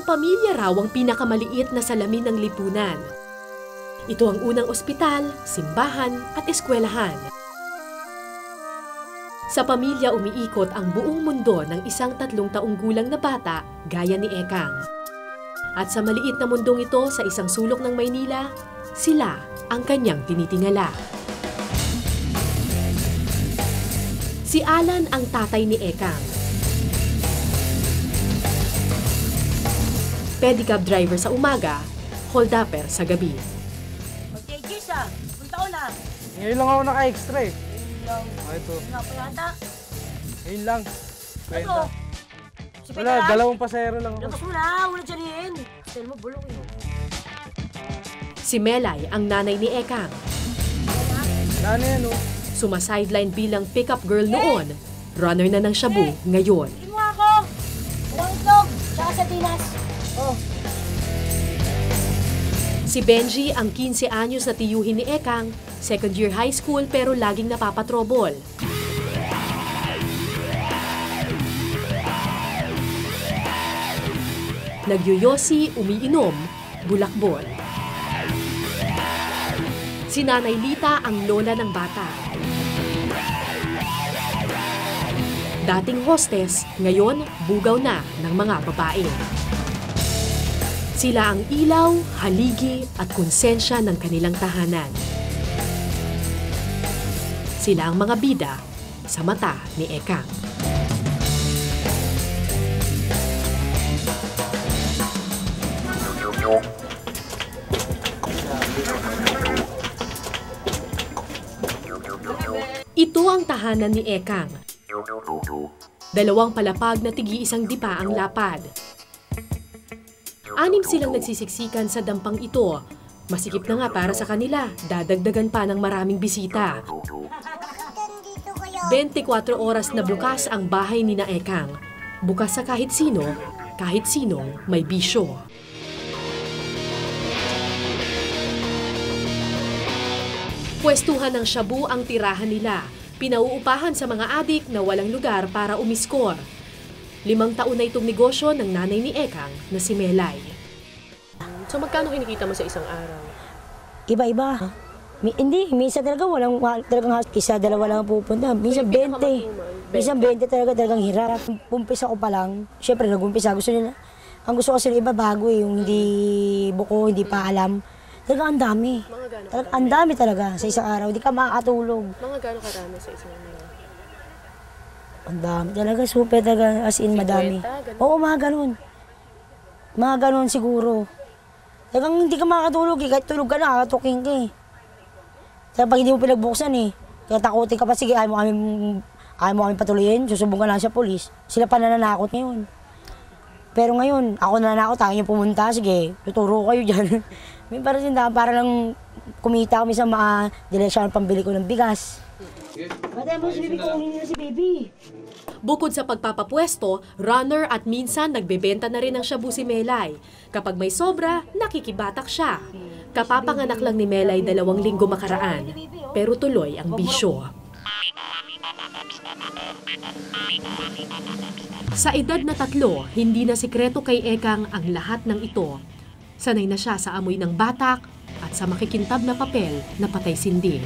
pamilya raw ang pinakamaliit na salamin ng lipunan. Ito ang unang ospital, simbahan at eskwelahan. Sa pamilya umiikot ang buong mundo ng isang 3 taong gulang na bata gaya ni Ekang. At sa maliit na mundong ito sa isang sulok ng Maynila, sila ang kanyang tinitingala. Si Alan ang tatay ni Ekang. Pedicab driver sa umaga, hold-upper sa gabi. Okay, Gisa, punta ko na. Ngayon lang ako naka-extra eh. Lang. Ito. Nga pa yata. Ngayon lang. Ano? Si Wala, Petra? 2 pasahero lang ako. Labas mo na, wala dyan yan. Sel mo, bulong yun. Si Melay ang nanay ni Ekang. Nano yan oh. Sumasideline bilang pick-up girl noon, runner na ng shabu ngayon. Tingin mo ako. Walang itlog, tsaka sa tinas. Oh. Si Benji ang 15 anyos na tiyuhin ni Ekang, second year high school pero laging napapatrobol. Nagyoyosi, umiinom, bulakbol. Si Nanay Lita ang lola ng bata. Dating hostess, ngayon bugaw na ng mga babae. Sila ang ilaw, haligi at konsensya ng kanilang tahanan. Sila ang mga bida sa mata ni Ekang. Ito ang tahanan ni Ekang. 2 palapag na tigi-1 dipa ang lapad. 6 silang nagsisiksikan sa dampang ito. Masikip na nga para sa kanila, dadagdagan pa ng maraming bisita. 24 oras na bukas ang bahay ni na Ekang. Bukas sa kahit sinong may bisyo. Pwestuhan ng shabu ang tirahan nila. Pinauupahan sa mga adik na walang lugar para umiskor. 5 taon na itong negosyo ng nanay ni Ekang na si Melay. So magkano kinikita mo sa isang araw? Iba-iba. Hindi, minsan talaga walang talagang 1, 2 lang pupunta. Minsan 20. Minsan 20 talagang hirap. Umpisa ko pa lang. Siyempre nag-umpisa. Ang gusto ko sila iba bago eh. Yung hindi buko, hindi pa alam. Talaga ang dami. Ang dami talaga sa isang araw. Hindi ka makakatulog. Mga gano'ng karami sa isang araw? Ang dami talaga. Super talaga. As in, madami. Oo, mga ganun. Mga ganun siguro. Talagang hindi ka makakatulog eh. Kahit tulog ka na, kakatuking ka eh. Kaya pag hindi mo pinagbuksan eh. Kaya takutin ka pa. Sige, ayaw mo kami patuloyin. Susubong ka lang sa polis. Sila pa nananakot ngayon. Pero ngayon, ako nananakot. Ayaw niyo pumunta. Sige, tuturo kayo dyan. May para lang kumita kami sa mga direksyon pambili ko ng bigas. Patay mo si baby, kukunin nila si baby. Bukod sa pagpapapwesto, runner at minsan nagbebenta na rin ng shabu si Melay. Kapag may sobra, nakikibatak siya. Kapapanganak lang ni Melay 2 linggo makaraan. Pero tuloy ang bisyo. Sa edad na 3, hindi na sikreto kay Ekang ang lahat ng ito. Sanay na siya sa amoy ng batak at sa makikintab na papel na patay sindi.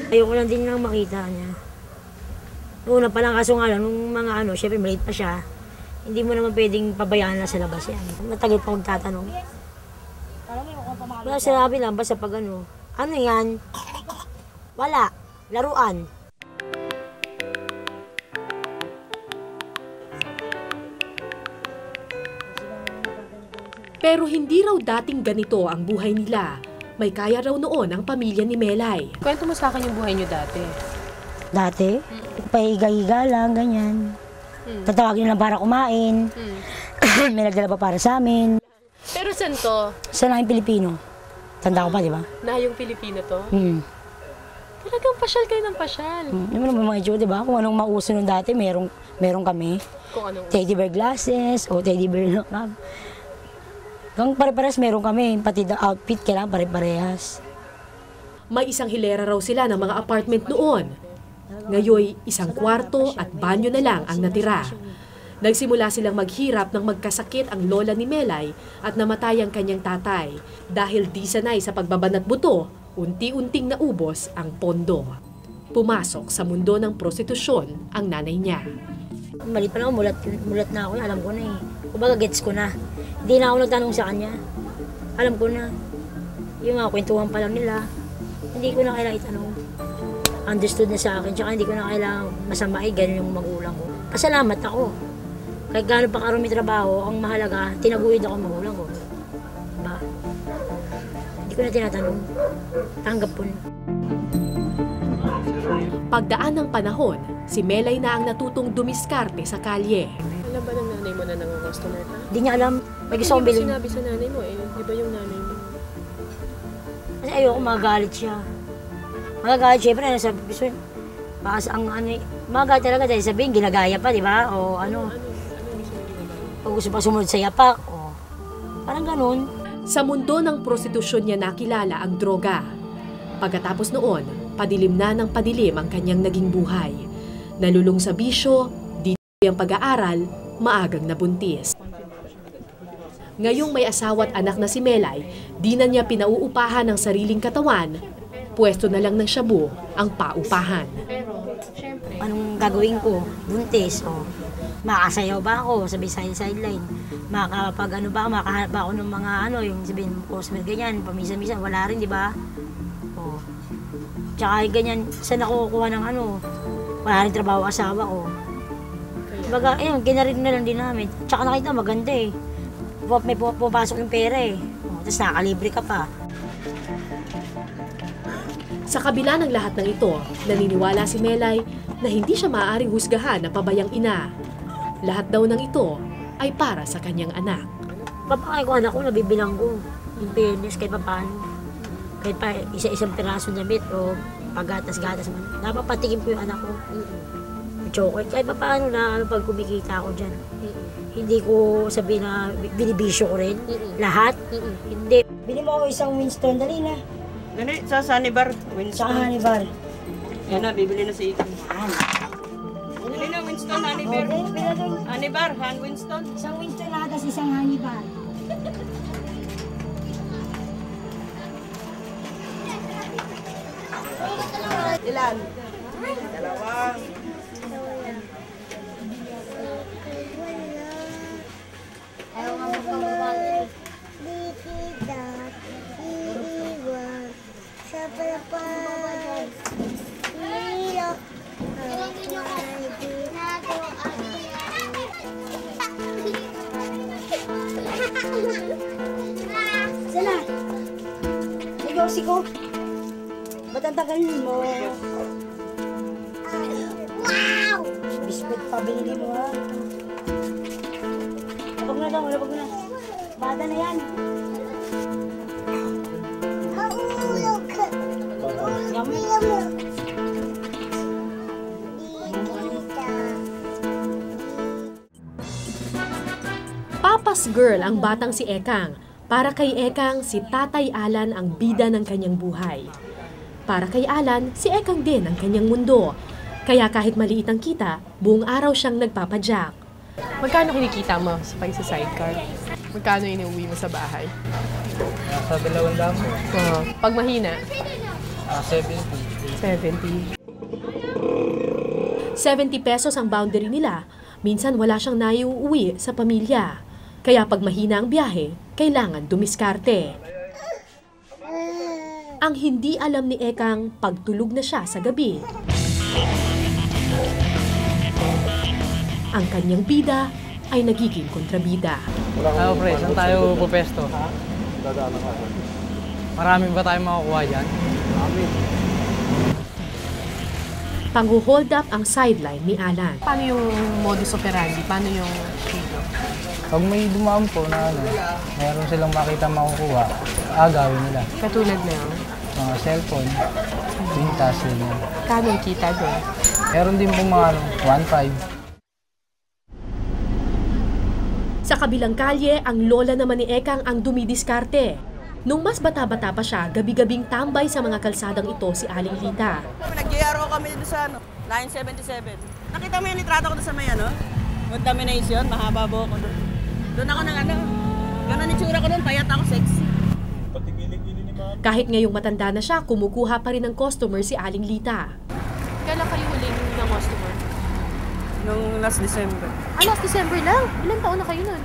Ayoko lang din lang makita niya. Una pa lang kaso nga lang, nung mga syempre maliit pa siya. Hindi mo naman pwedeng pabayaan na sa labas yan. Matagal pa akong tatanong. Wala sinabi lang, basta pag ano yan? Wala. Laruan. Pero hindi raw dating ganito ang buhay nila. May kaya raw noon ang pamilya ni Melay. Kwento mo sa akin yung buhay niyo dati. Dati? Pahiga-higa lang, ganyan. Tatawagin lang para kumain. May nagdala pa para sa amin. Pero saan to? Saan lang yung Pilipino? Tanda ko pa, di ba? Na yung Pilipino to? Talagang pasyal kayo ng pasyal. Yung mga itsura, di ba? Kung anong mauso nung dati, meron kami. Kung anong Teddy bear glasses o teddy bear lock. Kung pare-parehas meron kami, pati the outfit kailangan pare-parehas. May isang hilera raw sila ng mga apartment noon. Ngayoy, isang kwarto at banyo na lang ang natira. Nagsimula silang maghirap nang magkasakit ang lola ni Melay at namatay ang kanyang tatay. Dahil di sanay sa pagbabanat buto, unti-unting naubos ang pondo. Pumasok sa mundo ng prostitusyon ang nanay niya. Malit pa lang, mulat na ako, alam ko na eh. Kumbaga gets ko na. Hindi na ako nagtanong sa kanya. Alam ko na. Yung mga kwentuhan pa lang nila, hindi ko na kailangan itanong. Understood na sa akin, tsaka hindi ko na kailangan masama ganun yung magulang ko. Pasalamat ako. Kahit gaano pa karami trabaho, ang mahalaga, tinaguyod ako ang magulang ko. Diba? Hindi ko na tinatanong. Tanggap po na. Pagdaan ng panahon, si Melay na ang natutong dumiskarte sa kalye. Alam ba ng nanay mo na nang-customer ka? Hindi niya alam. May gusto kong bilhin. Sinabi sa nanay mo eh. Di ba yung nanay mo? Kasi ayoko magagalit siya. Magagalit syempre, nasa piso. Baka ang ano, magagalit talaga dahil sabihin, ginagaya pa, di ba? O ano. O gusto pa sumunod sa yapak. O parang ganun. Sa mundo ng prostitusyon niya nakilala ang droga. Pagkatapos noon, padilim na ng padilim ang kanyang naging buhay. Nalulung sa bisyo, di ang pag-aaral, maagang nabuntis. Ngayong may asawa at anak na si Melay, di na niya pinauupahan ang sariling katawan, pwesto na lang ng shabu ang paupahan. Anong gagawin ko? Buntis. O makasayaw ba ako? Sabi sideline. Makakapag ano ba? Makahanap ba ako ng mga ano, yung sabihin, customer ganyan, pamisa-misa, wala rin, di ba? O. Tsaka ganyan, saan ako kukuha ng ano? Wala rin trabaho asawa ko. Baga, ayun, ginarin na lang din namin. Tsaka nakita, maganda eh. May pupasok yung pera eh. O, tapos nakakalibre ka pa. Sa kabila ng lahat ng ito, naniniwala si Melay na hindi siya maaaring husgahan na pabayang ina. Lahat daw ng ito ay para sa kanyang anak. Papakay ko anak ko, nabibilang ko. Yung fairness, kahit pa paano. Kahit pa isa-isang piraso na bit o paggatas-gatas man. Napapatikim ko yung anak ko. Chocolate, kahit pa paano na ano, pag kumikita ako dyan. Hindi ko sabihin na binibisyo ko rin. Lahat. Hindi. Bili mo ako isang Winston, dali na. Dali, sa Sunnybar. Winston. Sa Hannibal. Yan na, bibili na si Ethan. Dali na, Winston, Honeybar. Okay, pila doon. Honeybar, Han Winston. Isang Winston lahat, tas isang Hannibal. Ilan? Sala! Ikaw, siko. Ba't ang tagalin mo? Wow! Biscuit pa binili mo ha. Labag na daw, labag na. Bata na yan. Yummy. Papa's girl ang batang si Ekang. Para kay Ekang, si Tatay Alan ang bida ng kanyang buhay. Para kay Alan, si Ekang din ang kanyang mundo. Kaya kahit maliit ang kita, buong araw siyang nagpapadyak. Magkano kinikita mo sa pag-sidecar? Magkano inuwi mo sa bahay? Nasa 200 po. Pag mahina? 70. 70. 70 pesos ang boundary nila. Minsan wala siyang naiuwi sa pamilya. Kaya pag mahina ang biyahe, kailangan dumiskarte. Ang hindi alam ni Ekang, pagtulog na siya sa gabi. Ang kanyang bida ay nagiging kontrabida. Pre, saan tayo pupesto? Marami ba tayong makukuha dyan? Pang-hold up ang sideline ni Alan. Paano yung modus operandi? Paano yung kilo? Pag may dumaan po na ano, meron silang makita makukuha, agawin nila. Katulad na yun? mga cellphone, pintas, yun. Kano ang kita doon? Meron din po mga 1.5. Sa kabilang kalye, ang lola naman ni Ekang ang dumidiskarte. Nung mas bata-bata pa siya, gabi-gabing tambay sa mga kalsadang ito si Aling Lita. Nag-GRO kami dito sa 977. Nakita mo yung litrato ko doon sa may contamination, mahaba buhok ko doon. Doon ako gano'n itsura ko doon, payat ako, sexy. Kahit ngayong matanda na siya, kumukuha pa rin ng customer si Aling Lita. Kailan kayo huling ng customer? Nung last December. Last December lang? Ilang taon na kayo nun?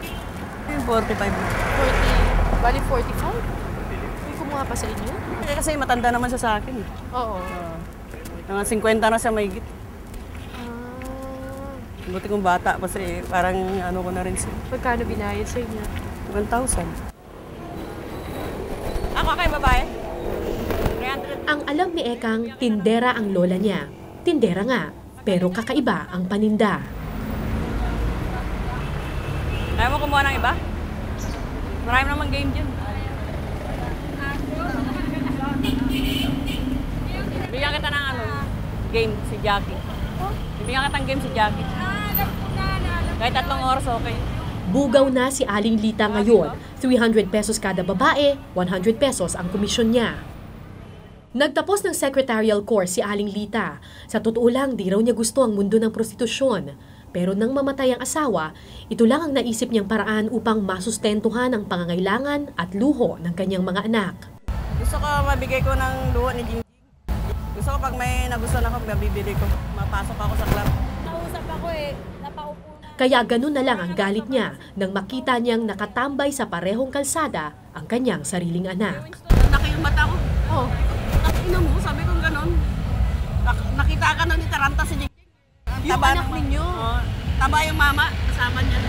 45. 40, bali 45? May kumuha pa sa inyo? Kasi matanda naman siya sa akin. Oo. Mga 50 na siya may git. Buti kong bata kasi parang ko na rin siya. Pagkano binayad sa inyo? 1,000. Ako kay babae? 300. Ang alam ni Ekang, tindera ang lola niya. Tindera nga, pero kakaiba ang paninda. Ayaw mo kumuha ng iba? Marami namang game dyan. Bigyan kita ng game si Jackie. Bigyan kita ng game si Jackie. Kahit 3 oras, okay. Bugaw na si Aling Lita ngayon. 300 pesos kada babae, 100 pesos ang komisyon niya. Nagtapos ng secretarial course si Aling Lita. Sa totoo lang, di raw niya gusto ang mundo ng prostitusyon. Pero nang mamatay ang asawa, ito lang ang naisip niyang paraan upang masustentuhan ang pangangailangan at luho ng kanyang mga anak. Gusto ko mabigay ko ng luho ni Jingjing. Gusto ko pag may nagustuhan ako, mabibili ko. Mapasok ako sa club. Nausap ako napaupo. Kaya ganun na lang ang galit niya nang makita niyang nakatambay sa parehong kalsada ang kanyang sariling anak. Laki yung mata ko. Oh. Ina mo, sabi ko gano'n. Nakita ka na ni Taranta si Jingjing. Yung anak ninyo? Taba yung mama, kasama niya.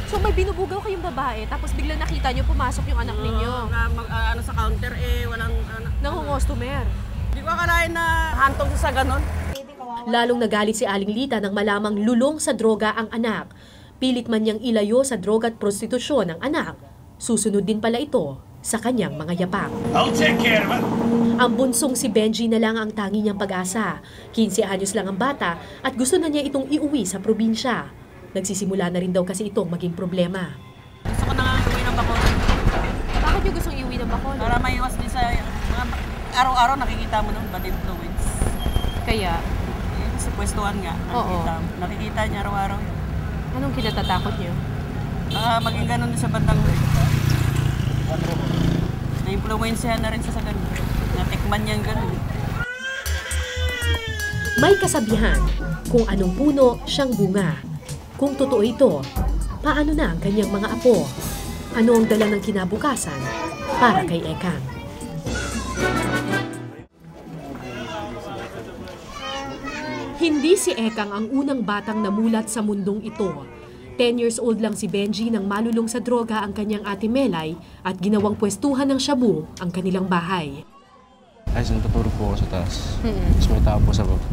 So may binubugaw kayong babae, tapos biglang nakita nyo pumasok yung anak ninyo? Sa counter walang... Nangong-customer? Hindi ko akalain na hantong sa gano'n. Lalong nagalit si Aling Lita nang malamang lulong sa droga ang anak. Pilit man niyang ilayo sa droga at prostitusyon ang anak. Susunod din pala ito sa kanyang mga yapak. I'll take care of it. Ang bunsong si Benji na lang ang tangi niyang pag-asa. 15 anyos lang ang bata at gusto na niya itong iuwi sa probinsya. Nagsisimula na rin daw kasi itong maging problema. Gusto ko na nga iuwi ng Bacolod. Bakit nyo gustong iuwi ng Bacolod? Para maiwas din sa mga araw-araw nakikita mo nung bad influence. Kaya? Sa pwestuhan nga, nakikita niya araw-araw. Anong kinatatakot nyo? Maging ganun din sa bandang na-influensyahan na rin siya sa ganun. Natikman niya ang ganun. May kasabihan, kung anong puno, siyang bunga. Kung totoo ito, paano na ang kanyang mga apo? Ano ang dala ng kinabukasan para kay Ekang? Hindi si Ekang ang unang batang namulat sa mundong ito. 10 years old lang si Benji nang malulong sa droga ang kanyang ate Melay at ginawang pwestuhan ng shabu ang kanilang bahay. Ay, tuturo po ako sa taas. Tapos may tao po sa baba.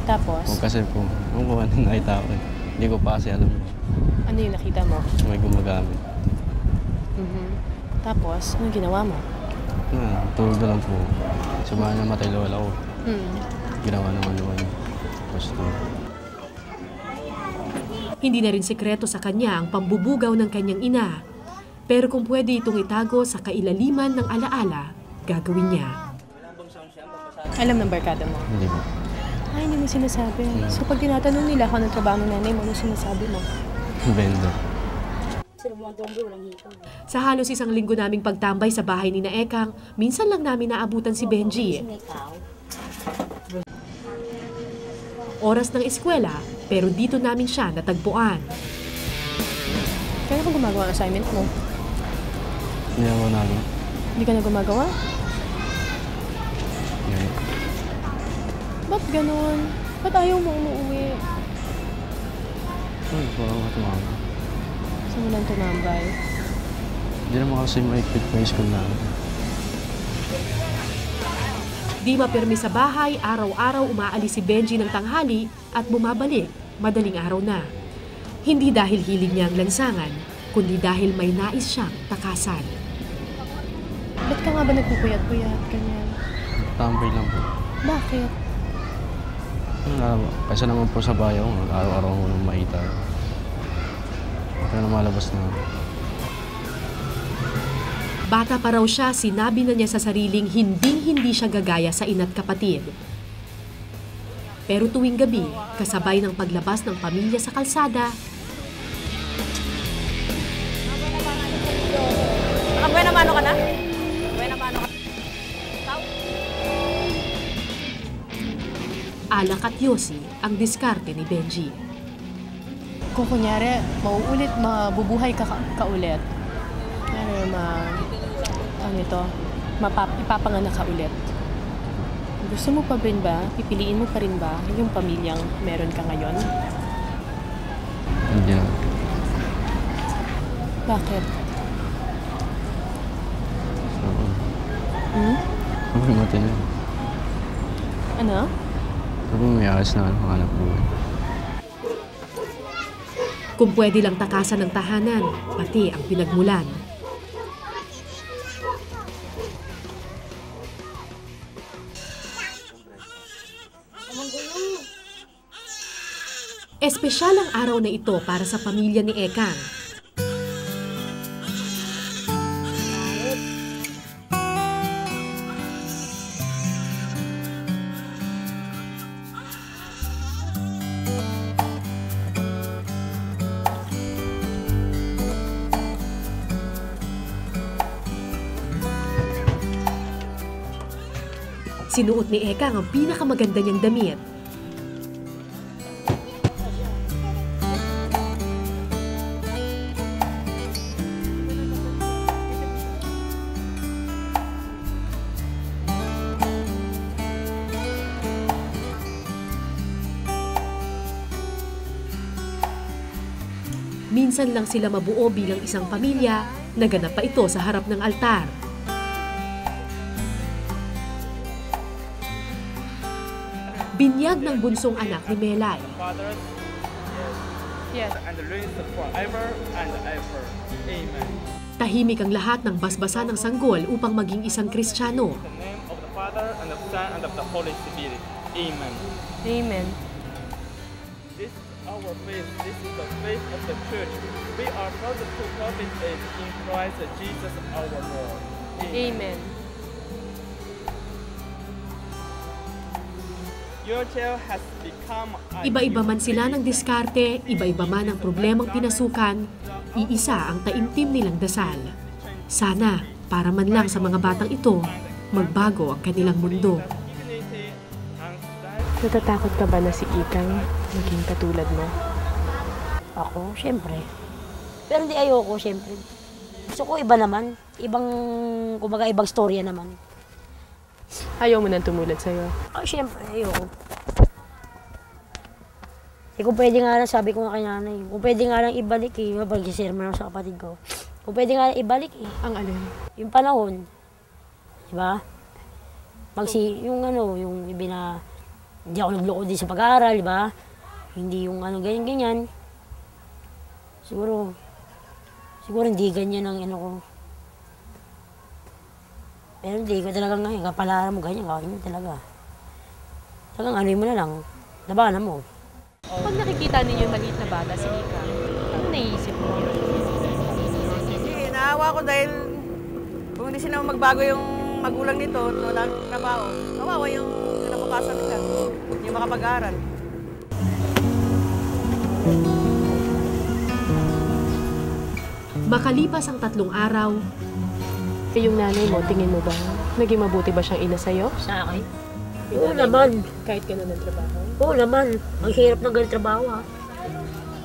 Tapos? Kasi po, kung ano yung nakita ko hindi ko pa kasi alam. Ano yung nakita mo? May gumagamit. Tapos, anong ginawa mo? Tulog na lang po. Sumahan na matay lola ko. Ginawa naman niya. Tapos Hindi na rin sekreto sa kanya ang pambubugaw ng kanyang ina. Pero kung pwede itong itago sa kailaliman ng alaala, gagawin niya. Alam ng barkada mo? hindi po. Ay, hindi mo sinasabi. So pag tinatanong nila kung anong trabaho ng nanay mo, ano sinasabi mo? Vendor. Sa halos 1 linggo naming pagtambay sa bahay ni na Ekang, minsan lang namin naabutan si Benji. Oras ng eskwela, pero dito namin siya natagpuan. Kaya kung gumagawa ang assignment mo? Hindi ako nagawa. Hindi ka na gumagawa? Hindi. Ba't ganun? Ba't ayaw mo umuwi? Ay, parang katumama. Gusto mo lang tumambay? Hindi naman kasi maikpit pa yung school namin. Di mapirmi sa bahay, araw-araw umaalis si Benji ng tanghali at bumabalik madaling araw na. Hindi dahil hilig niya ang lansangan, kundi dahil may nais siyang takasan. Ba't ka nga ba nagpupuyat-puyat, ganyan? Nagtatambay lang po. Bakit? Kasi naman po sa bayaw, araw-araw ko nang makita. Kaya na malabas na. Bata pa raw siya, sinabi na niya sa sariling hindi siya gagaya sa ina't kapatid. Pero tuwing gabi, kasabay ng paglabas ng pamilya sa kalsada, Buena mano ka na? Buena mano ka. alak at yosi ang diskarte ni Benji. Kung kunyari, mauulit, mabubuhay ka ulit. Ipapanganak ka ulit. Gusto mo pa rin ba? Pipiliin mo pa rin ba yung pamilyang meron ka ngayon? Hindi na. Bakit? Sabi mo tayo. Ano? Sabi mo may ayos na hanap buhay. Kung pwede lang takasan ng tahanan, pati ang pinagmulan. Espesyal ang araw na ito para sa pamilya ni Ekang. Sinuot ni Ekang ang pinakamaganda niyang damit. Minsan lang sila mabuo bilang isang pamilya, naganap pa ito sa harap ng altar. Binyag ng bunsong anak ni Melay. Yes. And reigns forever and ever. Amen. Tahimik ang lahat ng basbasa ng sanggol upang maging isang Kristiyano. In the name of the Father and the Son and of the Holy Spirit. Amen. Amen. This is our faith. This is the faith of the church. We are called to participate in Christ Jesus our Lord. Amen. Your child has become a Iba-iba man sila ng diskarte, iba-iba man ang problemang pinasukan, iisa ang taimtim nilang dasal. Sana, para man lang sa mga batang ito, magbago ang kanilang mundo. Natatakot ka ba na si Ikang maging katulad mo? Ako, syempre. Pero hindi ayoko, syempre. Gusto ko iba naman. Kumbaga ibang storya naman. Ayaw mo nang tumulad sa'yo? Oh, syempre, ayoko. Kung pwede nga lang, sabi ko nga kay nanay, kung pwede nga lang ibalik pag-sermon ako sa kapatid ko. Kung pwede nga lang ibalik Ang alin? yung panahon. Diba? Yung hindi ako nagloko din sa pag-aaral, diba? Hindi yung ganyan-ganyan. Siguro hindi ganyan ang ko. Pero hindi ko talaga ngayon, kapalaran mo ganyan, gawin mo talaga. Talagang mo na lang, labanan mo. Pag nakikita ninyo yung maliit na bata, si Ikang, ano naiisip mo? Hindi, naawa ko dahil kung hindi sila magbago yung magulang nito, wala nang trabaho, kawawa yung napapasan nila, hindi makapag-aral. Makalipas ang 3 araw, Yung nanay mo, tingin mo ba, naging mabuti ba siyang ina sa'yo? Sa akin? Oo naman. Kahit ganun ang trabaho? Oo naman. Ang hirap ng ganun trabaho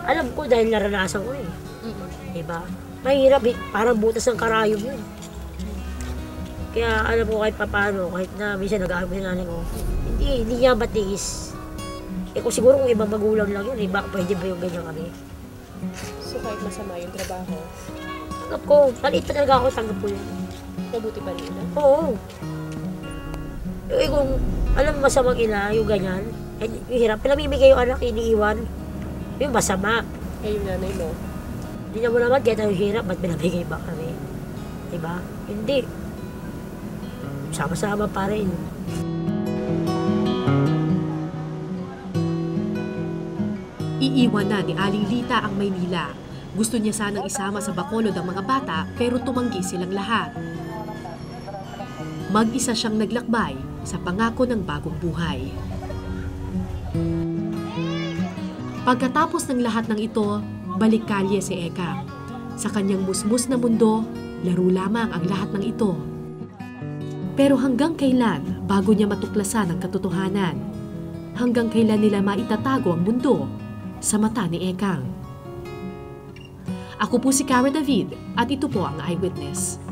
Alam ko dahil naranasan ko Diba? Mahirap parang butas ng karayom yun. Kaya alam ko kahit paano, kahit na minsan nag-aaral ko yung nanay ko, hindi niya matiis. Kung siguro kung ibang magulang lang yun, baka pwede ba yung ganyan kami? So kahit masama yung trabaho? Tanggap ko. Maliit pa talaga ako, tanggap ko yun. Mabuti pa rin na? Oo. Kung alam masamang ina, yung ganyan, yung hirap, pinamimigay yung anak, iniiwan. Yung masama. Eh, yung nanay mo? Hindi na mo naman, kaya tayo hirap, ba't pinamigay ba kami? Diba? Hindi. sama-sama pa rin. Iiwan na ni Aling Lita ang Maynila. Gusto niya sanang isama sa Bacolod ang mga bata pero tumanggi silang lahat. Mag-isa siyang naglakbay sa pangako ng bagong buhay. Pagkatapos ng lahat ng ito, balik kalye si Ekang. Sa kanyang musmus na mundo, laro lamang ang lahat ng ito. Pero hanggang kailan bago niya matuklasan ang katotohanan? Hanggang kailan nila maitatago ang mundo sa mata ni Ekang? Ako po si Cara David at ito po ang Eyewitness.